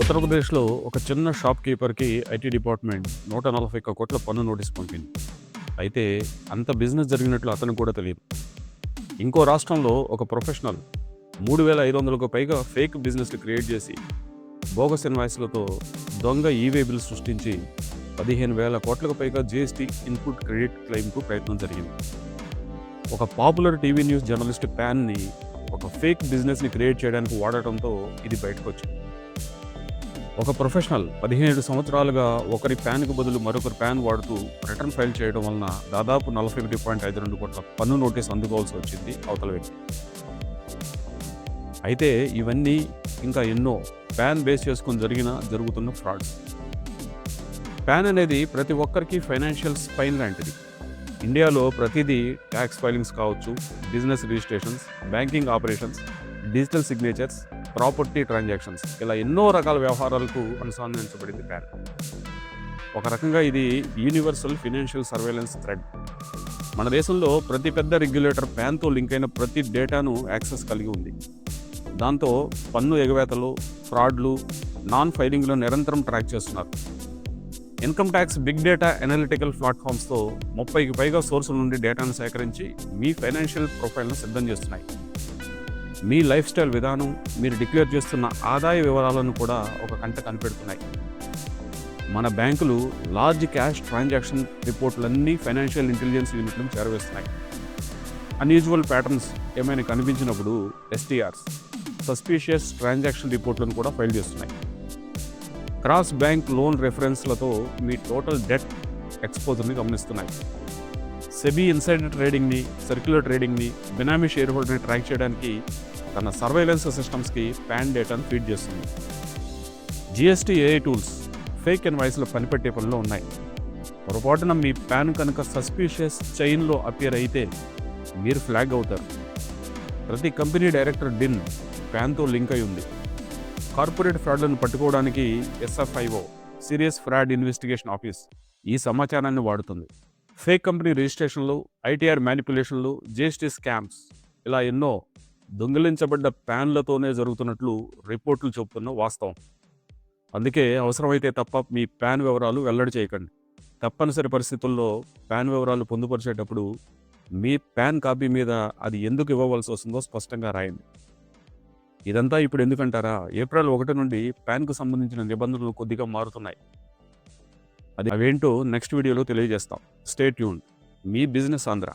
ఉత్తరప్రదేశ్లో ఒక చిన్న షాప్ కీపర్‌కి ఐటీ డిపార్ట్‌మెంట్ 141 కోట్ల పన్ను నోటీస్ పంపింది. అయితే అంత బిజినెస్ జరిగినట్లు అతనికి కూడా తెలియదు. ఇంకో రాష్ట్రంలో ఒక ప్రొఫెషనల్ 3,500కు పైగా ఫేక్ బిజినెస్‌లు క్రియేట్ చేసి, బోగస్ ఇన్వాయిస్‌లతో దొంగ ఈవే బిల్ సృష్టించి 15,000 కోట్లకు పైగా జీఎస్టీ ఇన్పుట్ క్రెడిట్ క్లెయిమ్‌కు ప్రయత్నం జరిగింది. ఒక పాపులర్ టీవీ న్యూస్ జర్నలిస్ట్ ప్యాన్‌ని ఒక ఫేక్ బిజినెస్‌ని క్రియేట్ చేయడానికి వాడటంతో ఇది బయటకొచ్చింది. ఒక ప్రొఫెషనల్ 17 సంవత్సరాలుగా ఒకరి ప్యాన్కు బదులు మరొకరి ప్యాన్ వాడుతూ రిటర్న్ ఫైల్ చేయడం వలన దాదాపు 41.52 కోట్ల పన్ను నోటీస్ అందుకోవాల్సి వచ్చింది అవతల వ్యక్తి. అయితే ఇవన్నీ ఇంకా ఎన్నో ప్యాన్ బేస్ చేసుకుని జరుగుతున్న ఫ్రాడ్స్. ప్యాన్ అనేది ప్రతి ఒక్కరికి ఫైనాన్షియల్ స్పైన్ లాంటిది. ఇండియాలో ప్రతిదీ ట్యాక్స్ ఫైలింగ్స్ కావచ్చు, business registrations, banking operations, digital signatures, property transactions, ఇలా ఎన్నో రకాల వ్యవహారాలకు అనుసంధానించబడింది ప్యాన్. ఒక రకంగా ఇది యూనివర్సల్ ఫైనాన్షియల్ సర్వేలెన్స్ థ్రెడ్. మన దేశంలో ప్రతి పెద్ద రెగ్యులేటర్ ప్యాన్తో లింక్ అయిన ప్రతి డేటాను యాక్సెస్ కలిగి ఉంది. దాంతో పన్ను ఎగవేతలు, ఫ్రాడ్లు, నాన్ ఫైలింగ్లు నిరంతరం ట్రాక్ చేస్తున్నారు. Income tax big data analytical ప్లాట్ఫామ్స్తో 30కి పైగా సోర్సుల నుండి డేటాను సేకరించి మీ ఫైనాన్షియల్ ప్రొఫైల్ను సిద్ధం చేస్తున్నాయి. మీ లైఫ్ స్టైల్ విధానం, మీరు డిక్లేర్ చేస్తున్న ఆదాయ వివరాలను కూడా ఒక కంట కనిపెడుతున్నాయి. మన బ్యాంకులు లార్జ్ క్యాష్ ట్రాన్సాక్షన్ రిపోర్టులన్నీ ఫైనాన్షియల్ ఇంటెలిజెన్స్ యూనిట్లను చేరవేస్తున్నాయి. అన్యూజువల్ ప్యాటర్న్స్ ఏమైనా కనిపించినప్పుడు ఎస్టీఆర్స్, సస్పీషియస్ ట్రాన్సాక్షన్ రిపోర్ట్లను కూడా ఫైల్ చేస్తున్నాయి. క్రాస్ బ్యాంక్ లోన్ రెఫరెన్స్లతో మీ టోటల్ డెట్ ఎక్స్పోజర్ని గమనిస్తున్నాయి. సెబీ ఇన్సైడర్ ట్రేడింగ్ని, సర్క్యులర్ ట్రేడింగ్ని, బినామీ షేర్ హోల్డర్ని ట్రాక్ చేయడానికి తన సర్వైలెన్స్ సిస్టమ్స్కి ప్యాన్ డేటాను ఫీడ్ చేస్తుంది. జిఎస్టీ ఏఐ టూల్స్ ఫేక్ ఇన్వాయిస్లు పనిపెట్టే పనిలో ఉన్నాయి. పొరపాటున మీ ప్యాన్ కనుక సస్పీషియస్ చైన్లో అపియర్ అయితే మీరు ఫ్లాగ్ అవుతారు. ప్రతి కంపెనీ డైరెక్టర్ డిన్ ప్యాన్తో లింక్ అయి ఉంది. కార్పొరేట్ ఫ్రాడ్లను పట్టుకోవడానికి SFIO, serious fraud investigation office ఈ సమాచారాన్ని వాడుతుంది. ఫేక్ కంపెనీ రిజిస్ట్రేషన్లు, ఐటీఆర్ మ్యానిపులేషన్లు, జిఎస్టీ స్కామ్స్, ఇలా ఎన్నో దొంగిలించబడ్డ ప్యాన్లతోనే జరుగుతున్నట్లు రిపోర్టులు చెబుతున్న వాస్తవం. అందుకే అవసరమైతే తప్ప మీ ప్యాన్ వివరాలు వెల్లడి చేయకండి. తప్పనిసరి పరిస్థితుల్లో ప్యాన్ వివరాలు పొందుపరిచేటప్పుడు మీ ప్యాన్ కాపీ మీద అది ఎందుకు ఇవ్వవలసి వస్తుందో స్పష్టంగా రాయండి. ఇదంతా ఇప్పుడు ఎందుకంటారా? ఏప్రిల్ 1 నుండి ప్యాన్కు సంబంధించిన నిబంధనలు కొద్దిగా మారుతున్నాయి. అవేంటో నెక్స్ట్ వీడియోలో తెలియజేస్తాం. Stay tuned. మీ బిజినెస్ ఆంధ్ర.